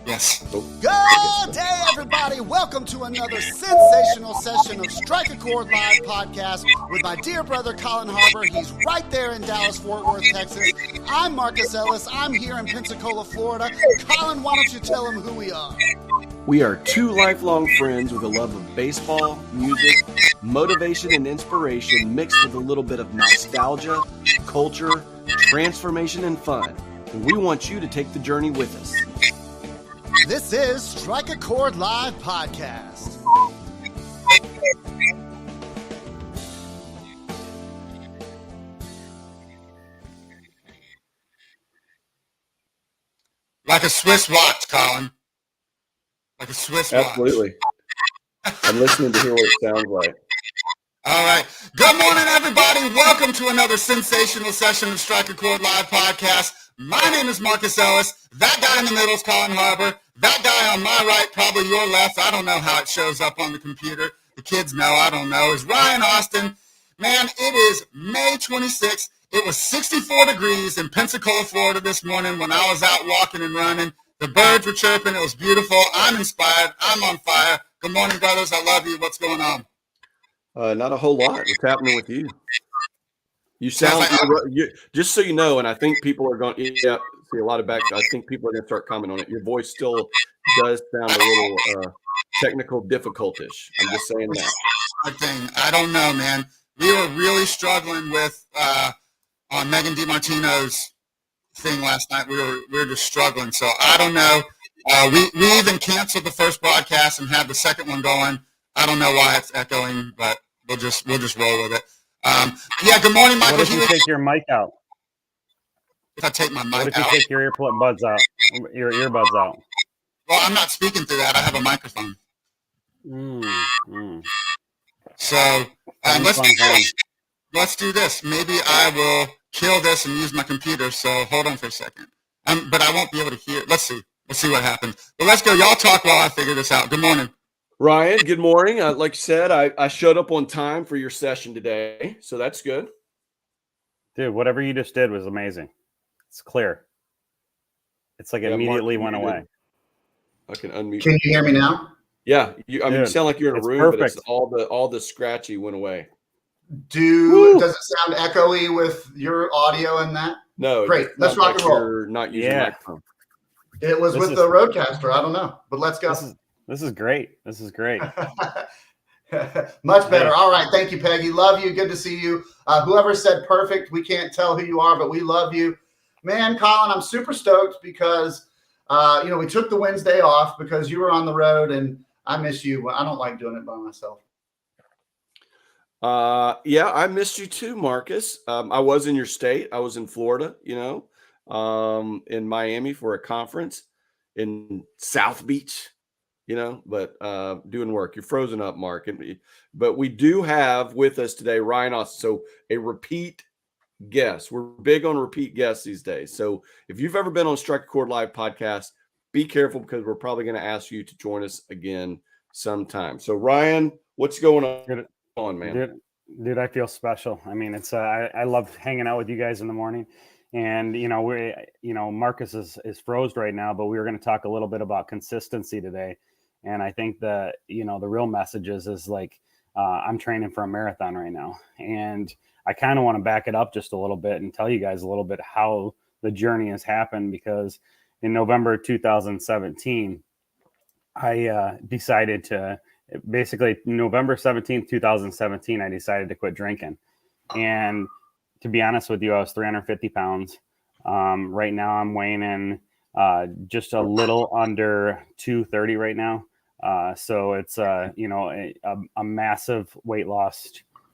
Yes. Good day, everybody. Welcome to another sensational session of Strike a Chord Live podcast with my dear brother, Collin Harbour. He's right there in Dallas, Fort Worth, Texas. I'm Marcus Ellis. I'm here in Pensacola, Florida. Collin, why don't you tell him who we are? We are two lifelong friends with a love of baseball, music, motivation, and inspiration mixed with a little bit of nostalgia, culture, transformation, and fun. And we want you to take the journey with us. This is Strike a Chord Live podcast. Like a Swiss watch, Collin. Like a Swiss watch. Absolutely. I'm listening to hear what it sounds like. All right. Good morning, everybody. Welcome to another sensational session of Strike a Chord Live podcast. My name is Marcus Ellis. That guy in the middle is Collin Harbour. That guy on my right, probably your left, I don't know how it shows up on the computer. The kids know, I don't know, is Ryan Austin. Man, it is May 26th. It was 64 degrees in Pensacola, Florida this morning when I was out walking and running. The birds were chirping. It was beautiful. I'm inspired. I'm on fire. Good morning, brothers. I love you. What's going on? Not a whole lot. What's happening with you? You sound, just so you know, and I think people are going, see a lot of back. I think people are going to start commenting on it. Your voice still does sound a little technical difficult-ish. I'm just saying that. I don't know, man. We were really struggling with on Megan DiMartino's thing last night. We were just struggling. So I don't know. We even canceled the first broadcast and had the second one going. I don't know why it's echoing, but we'll just roll with it. Good morning, Michael. What if you take your mic out? If I take my mic out? What if you take your earbuds out? Your earbuds out? Well, I'm not speaking through that. I have a microphone. So let's do this. Maybe I will kill this and use my computer. So hold on for a second. But I won't be able to hear. Let's see. Let's see what happens. But let's go. Y'all talk while I figure this out. Good morning. Ryan, good morning. Like you said, I showed up on time for your session today, so that's good. Dude, whatever you just did was amazing. It's clear. It's like immediately went away. I can unmute. Can you hear me now? Yeah, you sound like you're in a room, perfect. But it's all the scratchy went away. Does it sound echoey with your audio and that? No. Great. Let's rock and roll. You're not using a microphone. It was with the Roadcaster. I don't know, but let's go. This is great. This is great. Much better. All right. Thank you, Peggy. Love you. Good to see you. Whoever said perfect, we can't tell who you are, but we love you. Man, Collin, I'm super stoked because, we took the Wednesday off because you were on the road and I miss you. I don't like doing it by myself. I missed you too, Marcus. I was in your state. I was in Florida, in Miami for a conference in South Beach. But doing work. You're frozen up, Mark. But we do have with us today Ryan Austin. So a repeat guest. We're big on repeat guests these days. So if you've ever been on Strike a Chord Live podcast, be careful because we're probably going to ask you to join us again sometime. So Ryan, what's going on, man? Dude, I feel special. I mean, it's I love hanging out with you guys in the morning. And, Marcus is froze right now, but we were going to talk a little bit about consistency today. And I think that, the real message is like, I'm training for a marathon right now. And I kind of want to back it up just a little bit and tell you guys a little bit how the journey has happened, because in November 2017, I decided to November 17th, 2017, I decided to quit drinking. And to be honest with you, I was 350 pounds. Right now I'm weighing in just a little under 230 right now. So it's, a massive weight loss,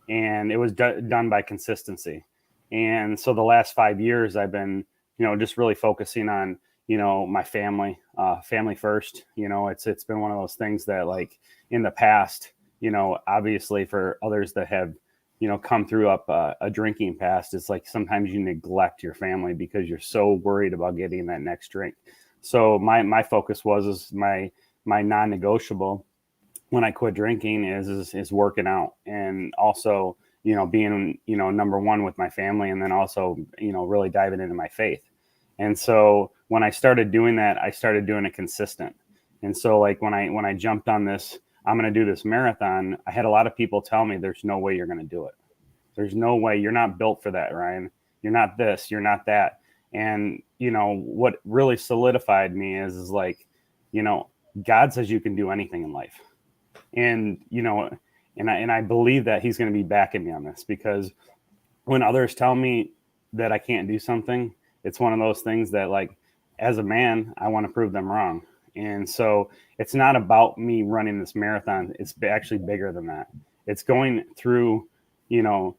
and it was done by consistency. And so the last 5 years I've been, just really focusing on, my family first. It's been one of those things that, like, in the past, obviously for others that have, come through a drinking past, it's like sometimes you neglect your family because you're so worried about getting that next drink. So my focus was my non-negotiable when I quit drinking is working out, and also, being, number one with my family, and then also, really diving into my faith. And so when I started doing that, I started doing it consistent. And so like when I jumped on this, I'm going to do this marathon, I had a lot of people tell me there's no way you're going to do it. There's no way. You're not built for that, Ryan. You're not this, you're not that. And, you know, what really solidified me is like, you know, God says you can do anything in life. And, you know, and I believe that he's going to be backing me on this, because when others tell me that I can't do something, it's one of those things that, like, as a man, I want to prove them wrong. And so it's not about me running this marathon. It's actually bigger than that. It's going through, you know,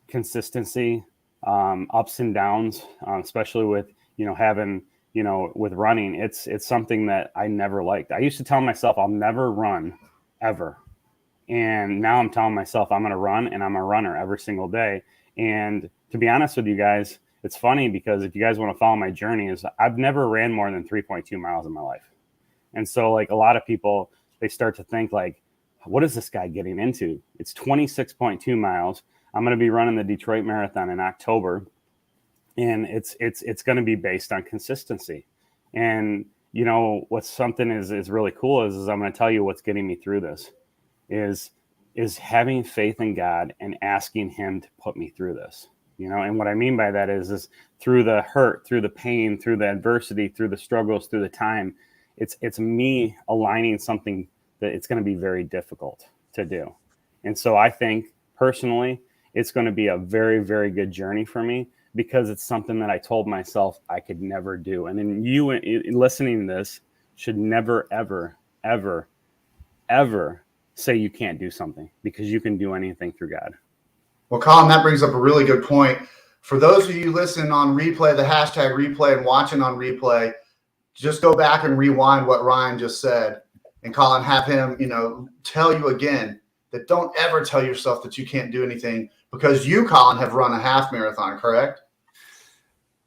consistency, ups and downs, especially with, you know, having, you know, with running. It's something that I never liked. I used to tell myself I'll never run ever. And now I'm telling myself I'm going to run, and I'm a runner every single day. And to be honest with you guys, it's funny, because if you guys want to follow my journey, is I've never ran more than 3.2 miles in my life. And so like a lot of people, they start to think like, what is this guy getting into? It's 26.2 miles. I'm going to be running the Detroit Marathon in October, and it's going to be based on consistency. And you know what's something is really cool is I'm going to tell you what's getting me through this is having faith in God and asking him to put me through this. You know, and what I mean by that is through the hurt, through the pain, through the adversity, through the struggles, through the time, it's me aligning something that it's going to be very difficult to do. And so I think personally, it's going to be a very, very good journey for me, because it's something that I told myself I could never do. And then you listening to this should never, ever, ever, ever say you can't do something, because you can do anything through God. Well, Collin, that brings up a really good point. For those of you listening on replay, the hashtag replay, and watching on replay, just go back and rewind what Ryan just said. And Collin, have him, you know, tell you again that don't ever tell yourself that you can't do anything, because you, Collin, have run a half marathon, correct?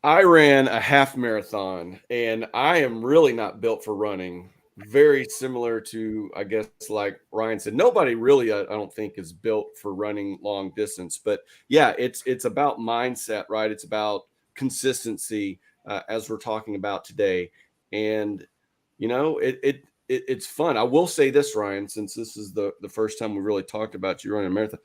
I ran a half marathon, and I am really not built for running. Very similar to, I guess, like Ryan said, nobody really, I don't think, is built for running long distance. But yeah, it's about mindset, right? It's about consistency, as we're talking about today. And you know, it's fun. I will say this, Ryan, since this is the first time we really talked about you running a marathon.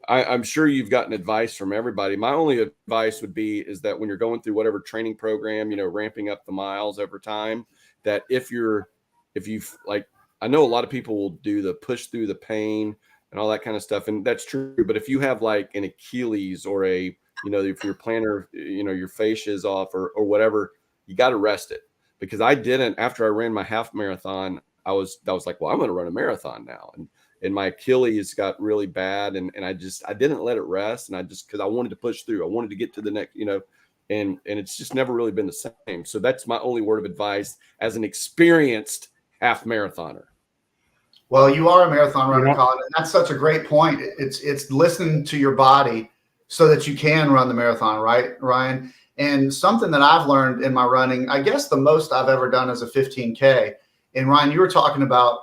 I'm sure you've gotten advice from everybody. My only advice would be is that when you're going through whatever training program, you know, ramping up the miles over time, that if you've like, I know a lot of people will do the push through the pain and all that kind of stuff. And that's true. But if you have like an Achilles or a, you know, if your plantar, you know, your fascia is off or whatever, you got to rest it. Because I didn't, after I ran my half marathon, I was like, well, I'm going to run a marathon now. And my Achilles got really bad. And I didn't let it rest. And because I wanted to push through, I wanted to get to the next, you know, and it's just never really been the same. So that's my only word of advice as an experienced half marathoner. Well, you are a marathon runner, Collin, and that's such a great point. It's listening to your body so that you can run the marathon, right, Ryan? And something that I've learned in my running, I guess the most I've ever done is a 15K. And Ryan, you were talking about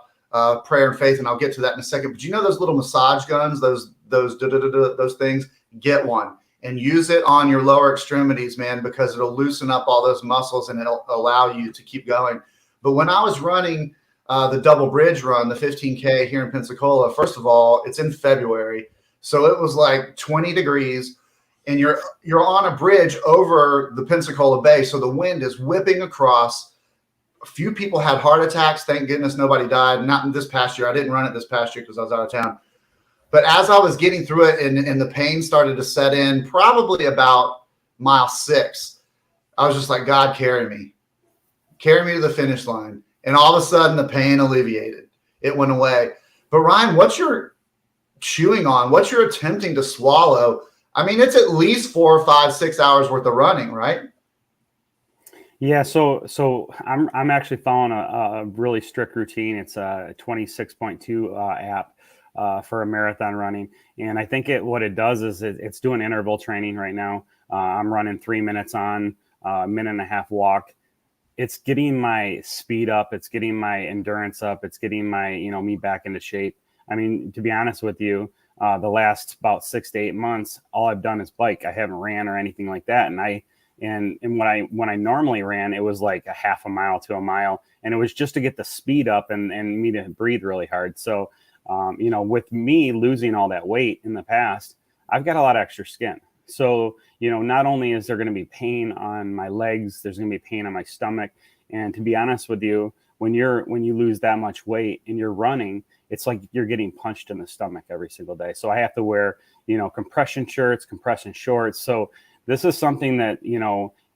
prayer and faith, and I'll get to that in a second. But you know those little massage guns, those things? Get one and use it on your lower extremities, man, because it'll loosen up all those muscles and it'll allow you to keep going. But when I was running the double bridge run, the 15K here in Pensacola, first of all, it's in February. So it was like 20 degrees, and you're on a bridge over the Pensacola Bay. So the wind is whipping across. A few people had heart attacks. Thank goodness nobody died. Not in this past year. I didn't run it this past year because I was out of town. But as I was getting through it and the pain started to set in, probably about mile 6, I was just like, God, carry me to the finish line. And all of a sudden the pain alleviated. It went away. But Ryan, what you're chewing on, what you're attempting to swallow, I mean, it's at least 4, 5, 6 hours worth of running, right? Yeah, so I'm actually following a really strict routine. It's a 26.2 app for a marathon running, and I think what it does is it's doing interval training right now. I'm running 3 minutes on, a minute and a half walk. It's getting my speed up. It's getting my endurance up. It's getting my me back into shape. I mean, to be honest with you, the last about 6 to 8 months, all I've done is bike. I haven't ran or anything like that, and And when I normally ran, it was like a half a mile to a mile, and it was just to get the speed up and me to breathe really hard. So, with me losing all that weight in the past, I've got a lot of extra skin. So, not only is there going to be pain on my legs, there's going to be pain on my stomach. And to be honest with you, when you lose that much weight and you're running, it's like you're getting punched in the stomach every single day. So I have to wear, compression shirts, compression shorts. So this is something that,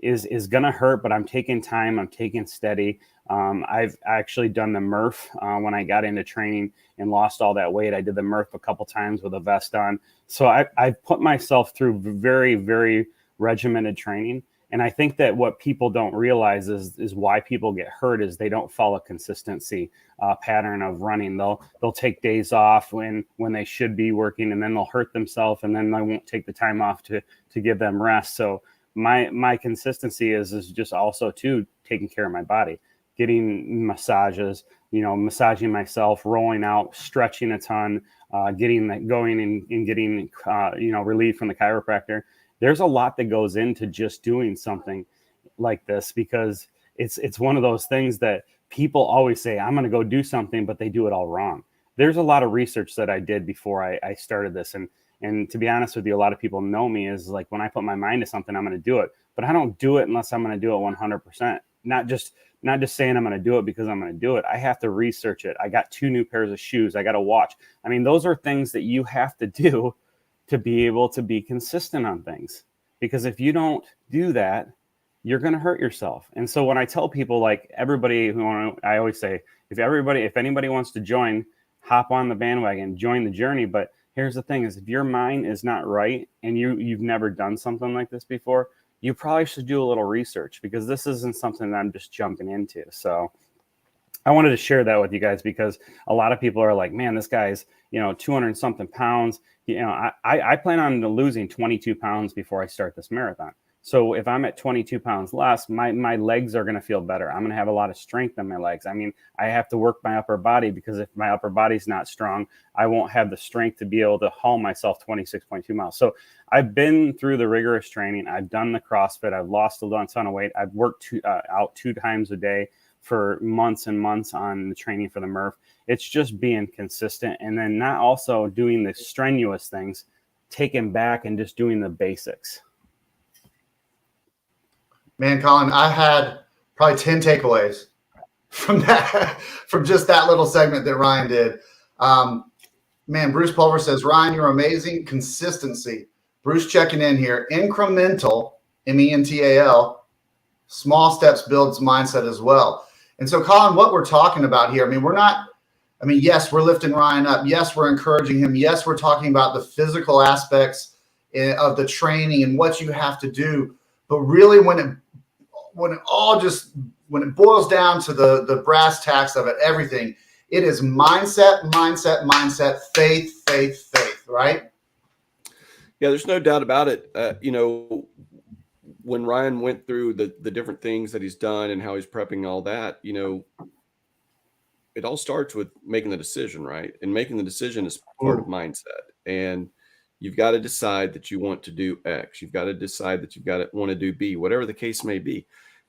is going to hurt, but I'm taking time. I'm taking steady. I've actually done the Murph when I got into training and lost all that weight. I did the Murph a couple times with a vest on. So I've put myself through very, very regimented training. And I think that what people don't realize is why people get hurt is they don't follow consistency pattern of running. They'll take days off when they should be working, and then they'll hurt themselves, and then they won't take the time off to give them rest. So my consistency is just also too taking care of my body, getting massages, massaging myself, rolling out, stretching a ton, getting that going and getting relief from the chiropractor. There's a lot that goes into just doing something like this, because it's one of those things that people always say, I'm going to go do something, but they do it all wrong. There's a lot of research that I did before I started this. And to be honest with you, a lot of people know me is like, when I put my mind to something, I'm going to do it, but I don't do it unless I'm going to do it 100%. Not just saying I'm going to do it because I'm going to do it. I have to research it. I got 2 new pairs of shoes. I got a watch. I mean, those are things that you have to do to be able to be consistent on things. Because if you don't do that, you're going to hurt yourself. And so when I tell people, like everybody I always say, if anybody wants to join, hop on the bandwagon, join the journey. But here's the thing is, if your mind is not right and you've never done something like this before, you probably should do a little research, because this isn't something that I'm just jumping into. So I wanted to share that with you guys, because a lot of people are like, man, this guy's, 200 and something pounds. I plan on losing 22 pounds before I start this marathon. So if I'm at 22 pounds less, my legs are going to feel better. I'm going to have a lot of strength in my legs. I mean, I have to work my upper body, because if my upper body's not strong, I won't have the strength to be able to haul myself 26.2 miles. So I've been through the rigorous training. I've done the CrossFit. I've lost a ton of weight. I've worked out 2 times a day for months and months on the training for the Murph. It's just being consistent, and then not also doing the strenuous things, taking back and just doing the basics. Man, Collin, I had probably 10 takeaways from that, from just that little segment that Ryan did. Man, Bruce Pulver says, Ryan, you're amazing. Consistency. Bruce checking in here. Incremental, MENTAL, small steps builds mindset as well. And so, Collin, what we're talking about here, yes, we're lifting Ryan up. Yes, we're encouraging him. Yes, we're talking about the physical aspects of the training and what you have to do. But really, when it boils down to the brass tacks of it, everything, it is mindset, faith, right? Yeah, there's no doubt about it. When Ryan went through the different things that he's done and how he's prepping all that, it all starts with making the decision, right? And making the decision is part of mindset. And you've got to decide that you want to do X. You've got to decide that want to do B, whatever the case may be.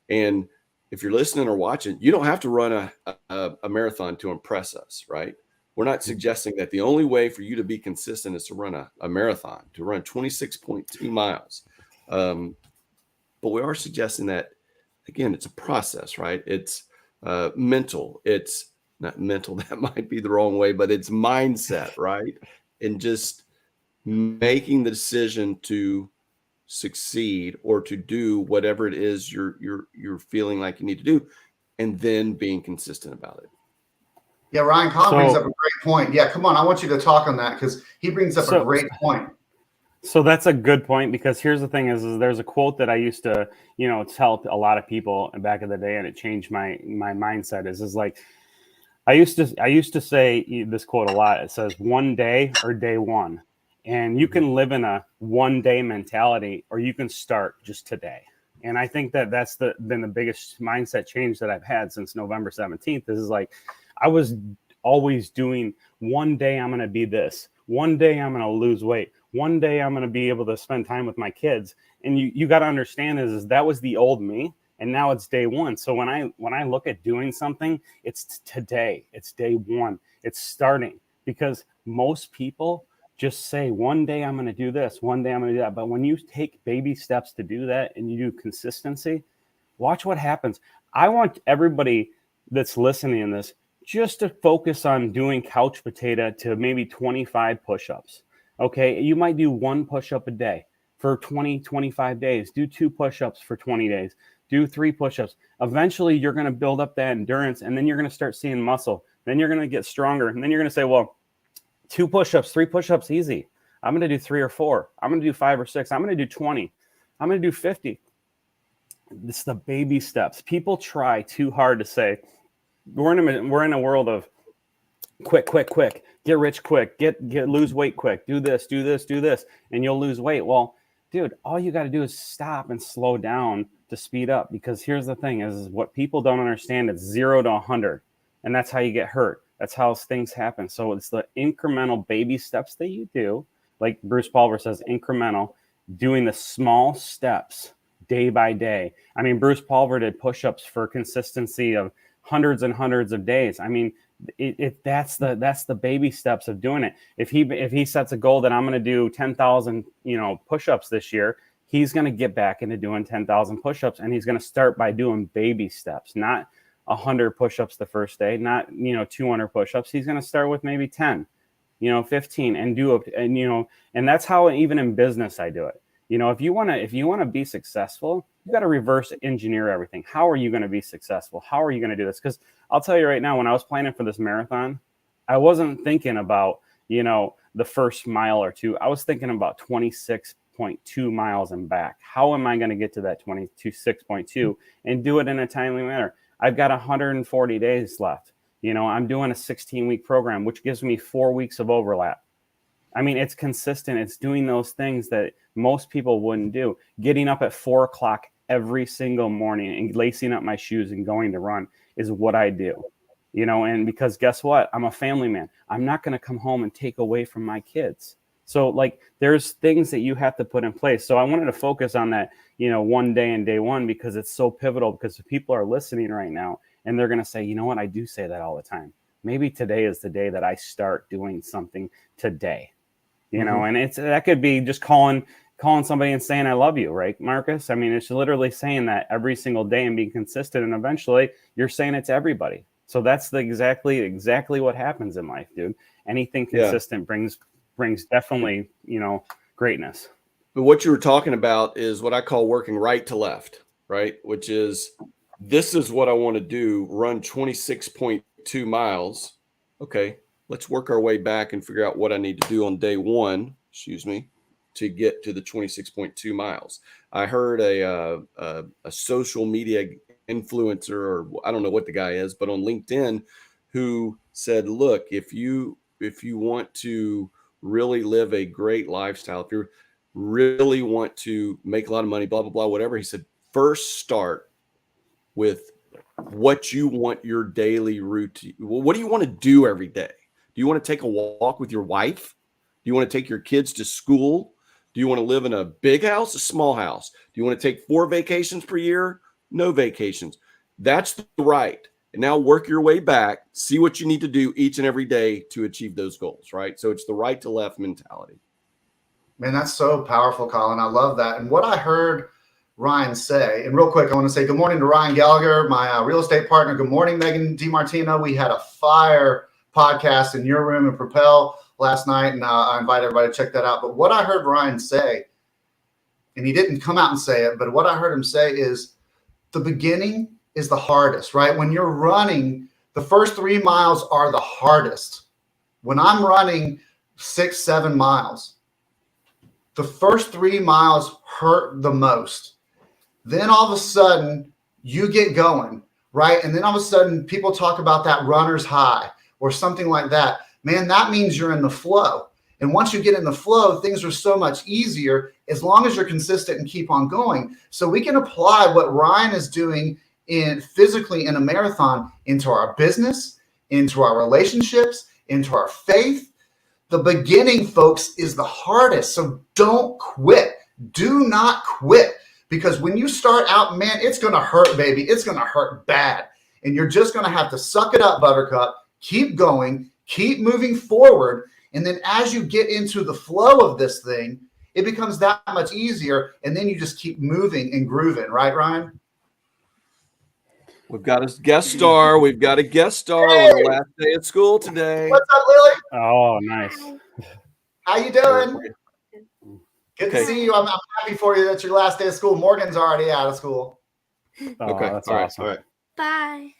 And if you're listening or watching, you don't have to run a marathon to impress us, right? We're not suggesting that the only way for you to be consistent is to run a marathon, to run 26.2 miles. But we are suggesting that, again, it's a process, right? It's mental. It's not mental. That might be the wrong way, but it's mindset, right? And just making the decision to succeed or to do whatever it is you're feeling like you need to do, and then being consistent about it. Yeah, Ryan, Collin brings up a great point. Yeah, come on, I want you to talk on that, because he brings up a great point. So that's a good point, because here's the thing is there's a quote that I used to, tell a lot of people back in the day, and it changed my mindset is like, I used to say this quote a lot. It says, one day or day one. And you can live in a one day mentality, or you can start just today. And I think that that's been the biggest mindset change that I've had since November 17th. This is like, I was always doing, one day I'm going to be this. One day I'm going to lose weight. one day I'm going to be able to spend time with my kids. And you got to understand is that was the old me. And now it's day one. So when I look at doing something, it's today. It's day one. It's starting, because most people just say, one day I'm going to do this, one day I'm going to do that. But when you take baby steps to do that and you do consistency, watch what happens. I want everybody that's listening to this just to focus on doing couch potato to maybe 25 push-ups. Okay, you might do 1 push-up a day for 20, 25 days. Do 2 push-ups for 20 days. Do 3 push-ups. Eventually, you're going to build up that endurance, and then you're going to start seeing muscle. Then you're going to get stronger, and then you're going to say, well, 2 push-ups, 3 push-ups, easy. I'm going to do 3 or 4. I'm going to do 5 or 6. I'm going to do 20. I'm going to do 50. It's the baby steps. People try too hard to say, we're in a world of quick, get rich quick, get lose weight quick, do this, and you'll lose weight. Well, dude, all you got to do is stop and slow down to speed up, because here's the thing is what people don't understand, it's 0 to 100, and that's how you get hurt. That's how things happen. So it's the incremental baby steps that you do, like Bruce Pulver says, incremental, doing the small steps day by day. I mean, Bruce Pulver did push-ups for consistency of hundreds and hundreds of days. I mean, that's the baby steps of doing it. If he sets a goal that I'm going to do 10,000, push-ups this year, he's going to get back into doing 10,000 push-ups, and he's going to start by doing baby steps, not 100 push-ups the first day, not 200 push-ups. He's going to start with maybe 10, 15, and do it, and that's how even in business I do it. If you want to be successful, you got to reverse engineer everything. How are you going to be successful? How are you going to do this? Because I'll tell you right now, when I was planning for this marathon, I wasn't thinking about, the first mile or two. I was thinking about 26.2 miles and back. How am I going to get to that 26.2 and do it in a timely manner? I've got 140 days left. I'm doing a 16-week program, which gives me 4 weeks of overlap. I mean, it's consistent. It's doing those things that most people wouldn't do. Getting up at 4 o'clock every single morning and lacing up my shoes and going to run is what I do. And because guess what? I'm a family man. I'm not going to come home and take away from my kids. So there's things that you have to put in place. So I wanted to focus on that, one day and day one, because it's so pivotal, because people are listening right now and they're going to say, you know what? I do say that all the time. Maybe today is the day that I start doing something today. And that could be just calling somebody and saying, I love you, right, Marcus? I mean, it's literally saying that every single day and being consistent. And eventually you're saying it to everybody. So that's exactly what happens in life, dude. Anything consistent brings definitely, greatness. But what you were talking about is what I call working right to left, right? Which is, this is what I want to do, run 26.2 miles. Okay. Let's work our way back and figure out what I need to do on day one, to get to the 26.2 miles. I heard a social media influencer, or I don't know what the guy is, but on LinkedIn, who said, look, if you want to really live a great lifestyle, if you really want to make a lot of money, blah, blah, blah, whatever, he said, first start with what you want your daily routine. What do you want to do every day? Do you want to take a walk with your wife? Do you want to take your kids to school? Do you want to live in a big house, a small house? Do you want to take 4 vacations per year? No vacations. That's the right. And now work your way back. See what you need to do each and every day to achieve those goals, right? So it's the right to left mentality. Man, that's so powerful, Collin. I love that. And what I heard Ryan say, and real quick, I want to say good morning to Ryan Gallagher, my real estate partner. Good morning, Megan DiMartino. We had a fire podcast in your room and Propel last night, and I invite everybody to check that out. But what I heard Ryan say, and he didn't come out and say it, but what I heard him say is the beginning is the hardest, right? When you're running, the first 3 miles are the hardest. When I'm running 6-7 miles, the first 3 miles hurt the most. Then all of a sudden you get going, right? And then all of a sudden people talk about that runner's high or something like that. Man, that means you're in the flow. And once you get in the flow, things are so much easier as long as you're consistent and keep on going. So we can apply what Ryan is doing physically in a marathon into our business, into our relationships, into our faith. The beginning, folks, is the hardest. So don't quit. Do not quit. Because when you start out, man, it's going to hurt, baby. It's going to hurt bad. And you're just going to have to suck it up, Buttercup. Keep going. Keep moving forward. And then as you get into the flow of this thing, it becomes that much easier. And then you just keep moving and grooving. Right, Ryan? We've got a guest star. We've got a guest star on the last day of school today. What's up, Lily? Oh, nice. How you doing? Good to see you. I'm happy for you that your last day of school. Morgan's already out of school. Oh, Okay. that's All right. awesome. All right. Bye.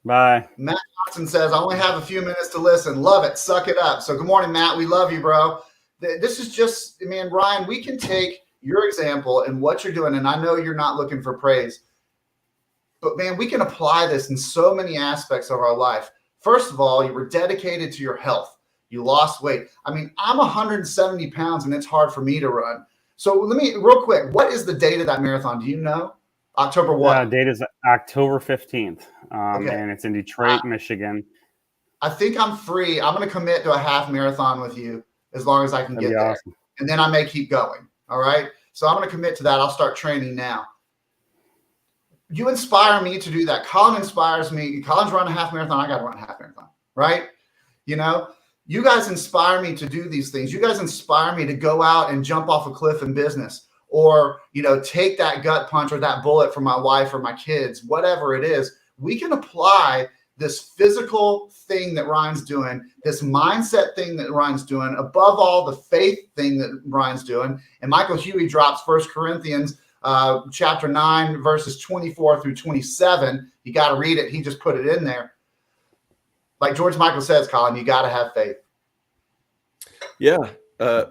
Bye. Matt Johnson says, I only have a few minutes to listen. Love it. Suck it up. So good morning, Matt. We love you, bro. This is just, man, Ryan, we can take your example and what you're doing. And I know you're not looking for praise, but man, we can apply this in so many aspects of our life. First of all, you were dedicated to your health. You lost weight. I mean, I'm 170 pounds and it's hard for me to run. So let me, real quick, what is the date of that marathon? Do you know? October what? Date is October 15th. Okay. And it's in Detroit, Michigan. I think I'm free. I'm going to commit to a half marathon with you as long as I can That'd get be there. awesome. And then I may keep going. All right. So I'm going to commit to that. I'll start training now. You inspire me to do that. Collin inspires me. Collin's run a half marathon. I got to run a half marathon. Right. You know, you guys inspire me to do these things. You guys inspire me to go out and jump off a cliff in business, or, you know, take that gut punch or that bullet for my wife or my kids, whatever it is. We can apply this physical thing that Ryan's doing, this mindset thing that Ryan's doing, above all, the faith thing that Ryan's doing. And Michael Huey drops 1 Corinthians chapter 9, verses 24 through 27. You got to read it. He just put it in there. Like George Michael says, Collin, you got to have faith. Yeah. I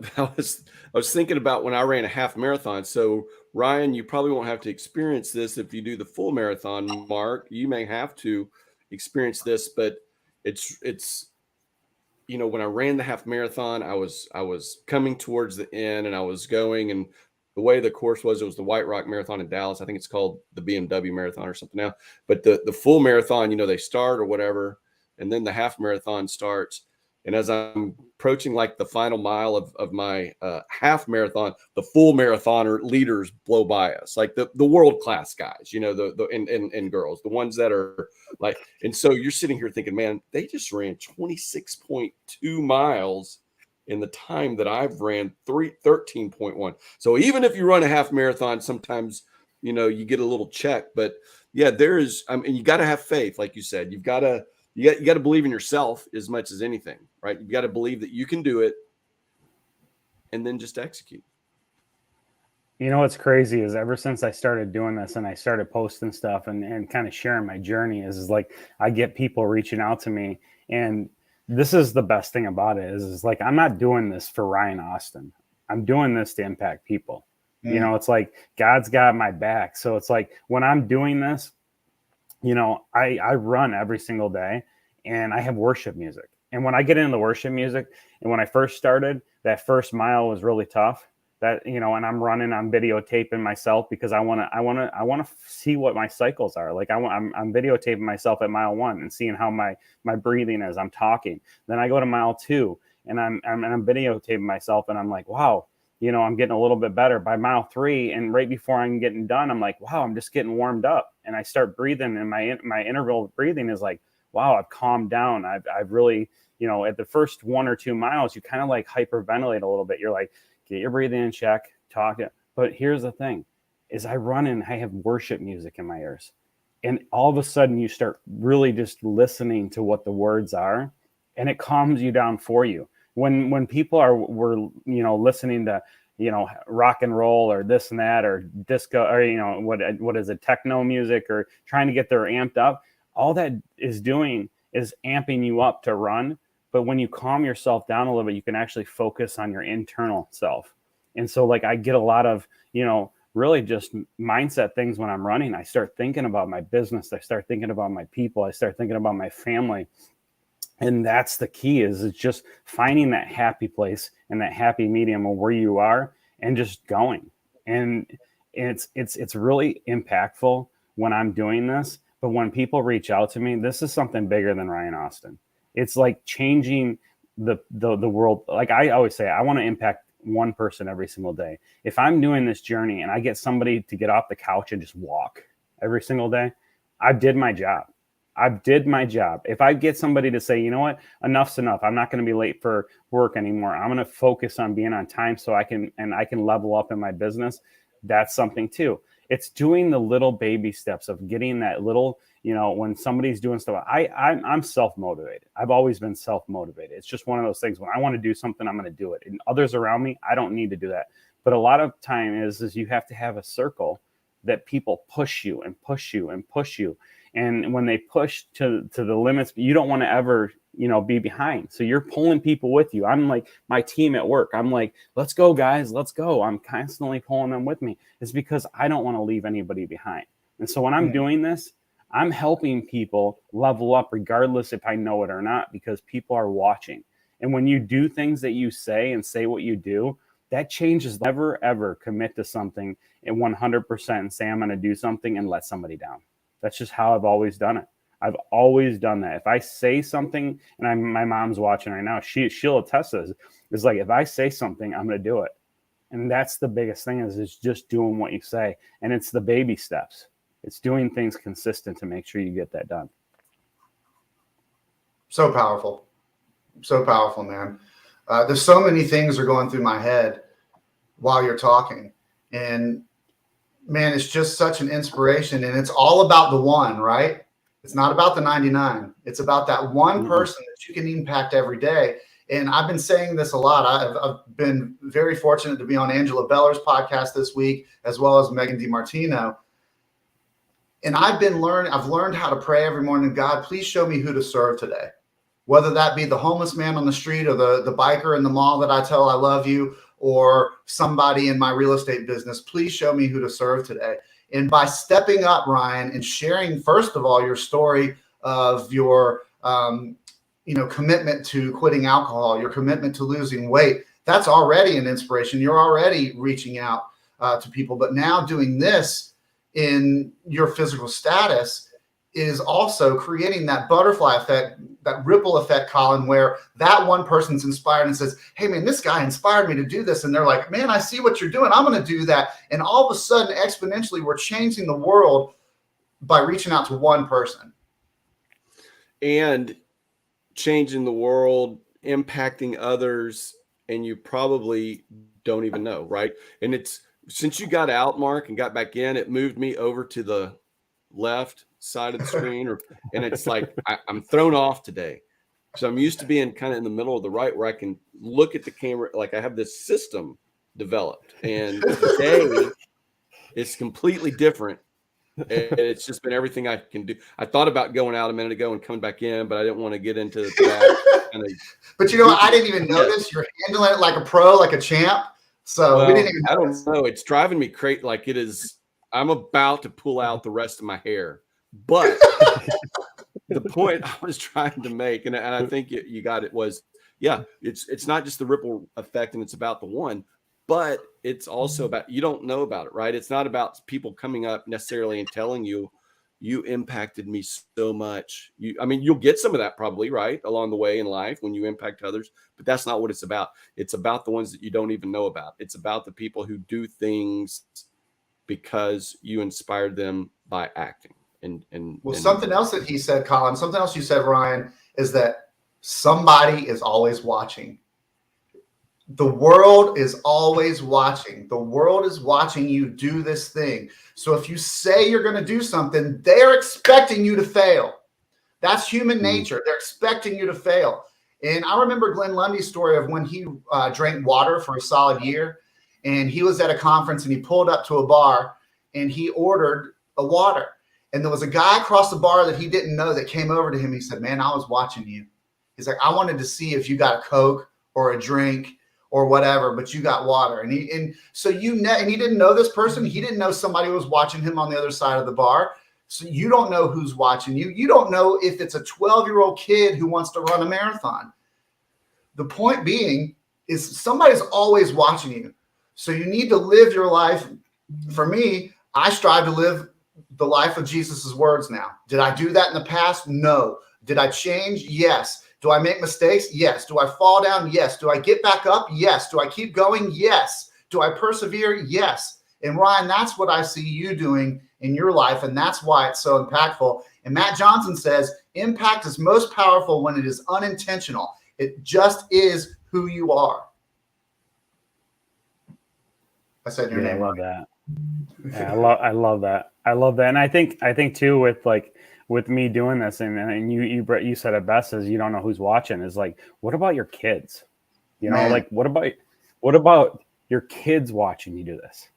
was thinking about when I ran a half marathon. So Ryan, you probably won't have to experience this if you do the full marathon. Mark, you may have to experience this, but it's you know, when I ran the half marathon, I was coming towards the end and I was going, and the way the course was, it was the White Rock Marathon in Dallas. I think it's called the BMW Marathon or something now. But the full marathon, you know, they start or whatever, and then the half marathon starts. And as I'm approaching like the final mile of my half marathon, the full marathoner leaders blow by us, like the world-class guys, you know, and girls, the ones that are like, and so you're sitting here thinking, man, they just ran 26.2 miles in the time that I've ran 13.1. So even if you run a half marathon, sometimes, you know, you get a little check, but yeah, there is, I mean, you got to have faith. Like you said, you got to believe in yourself as much as anything, right? You got to believe that you can do it and then just execute. You know, what's crazy is ever since I started doing this and I started posting stuff and kind of sharing my journey is like, I get people reaching out to me, and this is the best thing about it is like, I'm not doing this for Ryan Austin. I'm doing this to impact people. You know, it's like God's got my back. So it's like when I'm doing this, you know, I run every single day and I have worship music. And when I get into the worship music, and when I first started, that first mile was really tough. That, you know, and I'm videotaping myself because I want to see what my cycles are. Like I'm videotaping myself at mile 1 and seeing how my breathing is. I'm talking. Then I go to mile 2 and I'm videotaping myself and I'm like, wow, you know, I'm getting a little bit better. By mile 3, and right before I'm getting done, I'm like, wow, I'm just getting warmed up. And I start breathing, and my interval breathing is like, wow, I've calmed down. I've really, you know, at the first 1 or 2 miles, you kind of like hyperventilate a little bit. You're like, get your breathing in check, talk it. But here's the thing, is I run and I have worship music in my ears. And all of a sudden you start really just listening to what the words are, and it calms you down for you. When people were, you know, listening to, you know, rock and roll or this and that or disco or, you know, what is it, techno music, or trying to get their amped up, all that is doing is amping you up to run. But when you calm yourself down a little bit, you can actually focus on your internal self. And so like I get a lot of, you know, really just mindset things when I'm running. I start thinking about my business. I start thinking about my people. I start thinking about my family. And that's the key, is it's just finding that happy place and that happy medium of where you are and just going. And it's really impactful when I'm doing this. But when people reach out to me, this is something bigger than Ryan Austin. It's like changing the world. Like I always say, I want to impact one person every single day. If I'm doing this journey and I get somebody to get off the couch and just walk every single day, I did my job. I did my job. If I get somebody to say, you know what, enough's enough. I'm not going to be late for work anymore. I'm going to focus on being on time so I can level up in my business. That's something too. It's doing the little baby steps of getting that little, when somebody's doing stuff, I'm self-motivated. I've always been self-motivated. It's just one of those things. When I want to do something, I'm going to do it. And others around me, I don't need to do that. But a lot of time is you have to have a circle that people push you and push you and push you. And when they push to the limits, you don't want to ever, be behind. So you're pulling people with you. I'm like my team at work. I'm like, let's go, guys, let's go. I'm constantly pulling them with me. It's because I don't want to leave anybody behind. And so when I'm doing this, I'm helping people level up regardless if I know it or not, because people are watching. And when you do things that you say and say what you do, that changes. Never, ever commit to something and 100% and say, I'm going to do something and let somebody down. That's just how I've always done it. I've always done that. If I say something, and my mom's watching right now, she'll attest to this. It's like, if I say something, I'm going to do it. And that's the biggest thing is just doing what you say. And it's the baby steps. It's doing things consistent to make sure you get that done. So powerful. So powerful, man. There's so many things are going through my head while you're talking. And man, it's just such an inspiration. And it's all about the one, right? It's not about the 99. It's about that one person that you can impact every day. And I've been saying this a lot. I've been very fortunate to be on Angela Beller's podcast this week, as well as Megan DiMartino. And I've learned how to pray every morning. God, please show me who to serve today. Whether that be the homeless man on the street or the biker in the mall that I tell I love you, or somebody in my real estate business, please show me who to serve today. And by stepping up, Ryan, and sharing, first of all, your story of your, commitment to quitting alcohol, your commitment to losing weight, that's already an inspiration. You're already reaching out to people. But now doing this in your physical status is also creating that butterfly effect, that ripple effect, Collin, where that one person's inspired and says, hey, man, this guy inspired me to do this. And they're like, man, I see what you're doing. I'm going to do that. And all of a sudden, exponentially, we're changing the world by reaching out to one person. And changing the world, impacting others, and you probably don't even know, right? And it's since you got out, Mark, and got back in, it moved me over to the left side of the screen, and it's like I'm thrown off today. So I'm used to being kind of in the middle of the right, where I can look at the camera, like I have this system developed. And today it's completely different. And it's just been everything I can do. I thought about going out a minute ago and coming back in, but I didn't want to get into that. But you know what? I didn't even notice. You're handling it like a pro, like a champ. So we didn't even notice. I don't know. It's driving me crazy. Like it is. I'm about to pull out the rest of my hair. But the point I was trying to make, and I think you got it, was, it's not just the ripple effect and it's about the one, but it's also about, you don't know about it, right? It's not about people coming up necessarily and telling you, you impacted me so much. You'll get some of that probably, right, along the way in life when you impact others, but that's not what it's about. It's about the ones that you don't even know about. It's about the people who do things because you inspired them by acting. Something else that he said, Collin, something else you said, Ryan, is that somebody is always watching. The world is always watching. The world is watching you do this thing. So if you say you're going to do something, they're expecting you to fail. That's human nature. They're expecting you to fail. And I remember Glenn Lundy's story of when he drank water for a solid year. And he was at a conference and he pulled up to a bar and he ordered a water. And there was a guy across the bar that he didn't know that came over to him. He said, man, I was watching you. He's like, I wanted to see if you got a Coke or a drink or whatever, but you got water. And he didn't know this person. He didn't know somebody was watching him on the other side of the bar. So you don't know who's watching you. You don't know if it's a 12-year-old kid who wants to run a marathon. The point being is somebody's always watching you. So you need to live your life. For me, I strive to live the life of Jesus's words now. Did I do that in the past? No. Did I change? Yes. Do I make mistakes? Yes. Do I fall down? Yes. Do I get back up? Yes. Do I keep going? Yes. Do I persevere? Yes. And Ryan, that's what I see you doing in your life, and that's why it's so impactful. And Matt Johnson says, impact is most powerful when it is unintentional. It just is who you are. I said your name. I love that. Yeah, I love that. I love that. And I think too, with me doing this, and you said it best, is you don't know who's watching, is like, what about your kids? You know, Man. like what about your kids watching you do this?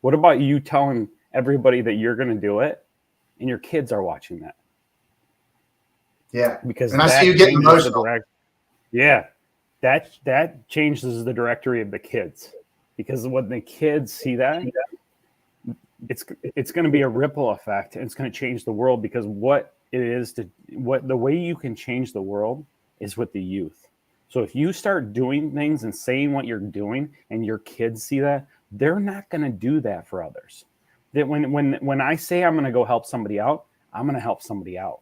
What about you telling everybody that you're going to do it and your kids are watching that? Yeah. Because and I see you getting emotional. That changes the directory of the kids, because when the kids see that, it's going to be a ripple effect, and it's going to change the world, because the way you can change the world is with the youth. So if you start doing things and saying what you're doing and your kids see that, they're not going to do that for others. That when I say I'm going to go help somebody out, I'm going to help somebody out.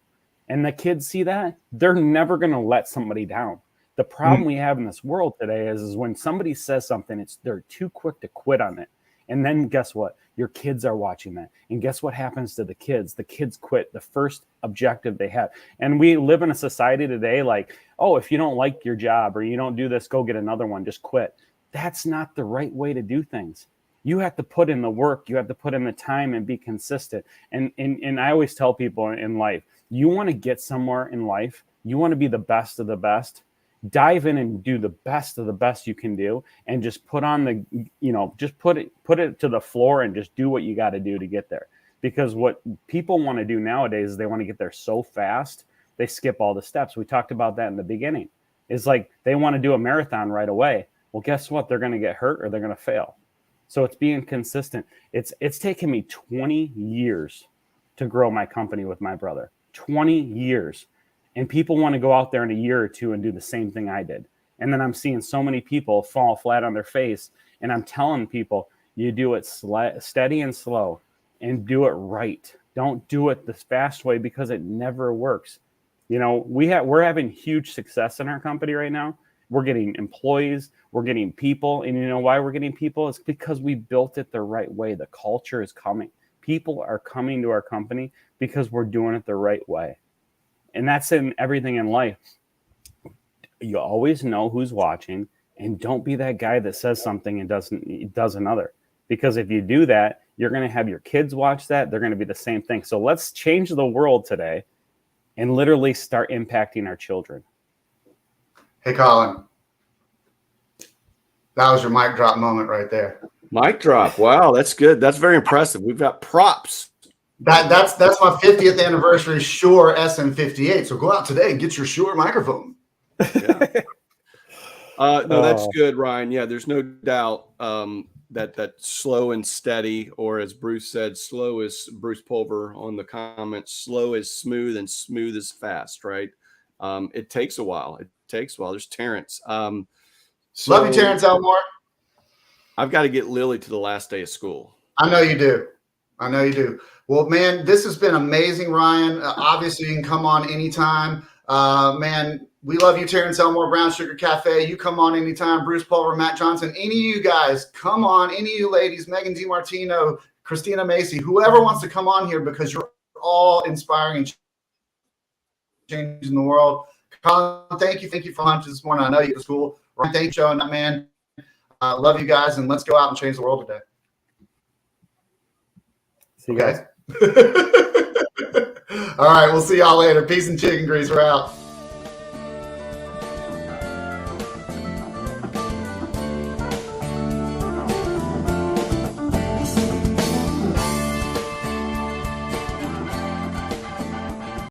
And the kids see that, they're never going to let somebody down. The problem we have in this world today is when somebody says something, they're too quick to quit on it. And then guess what? Your kids are watching that. And guess what happens to the kids? The kids quit the first objective they have. And we live in a society today like, oh, if you don't like your job or you don't do this, go get another one, just quit. That's not the right way to do things. You have to put in the work. You have to put in the time and be consistent. And I always tell people in life, you want to get somewhere in life, you want to be the best of the best, dive in and do the best of the best you can do, and just put on just put it to the floor and just do what you got to do to get there. Because what people want to do nowadays is they want to get there so fast, they skip all the steps. We talked about that in the beginning. It's like they want to do a marathon right away. Well, guess what? They're going to get hurt or they're going to fail. So it's being consistent. It's taken me 20 years to grow my company with my brother. 20 years. And people want to go out there in a year or two and do the same thing I did. And then I'm seeing so many people fall flat on their face. And I'm telling people, you do it steady and slow, and do it right. Don't do it the fast way, because it never works. You know, we're having huge success in our company right now. We're getting employees, we're getting people. And you know why we're getting people? It's because we built it the right way. The culture is coming. People are coming to our company because we're doing it the right way. And that's in everything in life. You always know who's watching, and don't be that guy that says something and does another. Because if you do that, you're going to have your kids watch that. They're going to be the same thing. So let's change the world today and literally start impacting our children. Hey, Collin. That was your mic drop moment right there. Mic drop. Wow, that's good. That's very impressive. We've got props. That's my 50th anniversary Shure SM58. So go out today and get your Shure microphone. Yeah. No, that's good, Ryan. Yeah, there's no doubt that slow and steady, or as Bruce said, slow is Bruce Pulver on the comments, slow is smooth and smooth is fast, right? It takes a while. There's Terrence. Love you, Terrence Elmore. I've got to get Lily to the last day of school. I know you do. Well, man, this has been amazing, Ryan. Obviously, you can come on anytime. Man, we love you, Terrence Elmore, Brown Sugar Cafe. You come on anytime. Bruce Pulver, Matt Johnson, any of you guys, come on. Any of you ladies, Megan DiMartino, Christina Macy, whoever wants to come on here, because you're all inspiring and changing the world. Collin, thank you for lunch this morning. I know you at school. Ryan, thank you for showing up, man. Love you guys, and let's go out and change the world today. See you guys. All right, we'll see y'all later. Peace and chicken grease. We're out.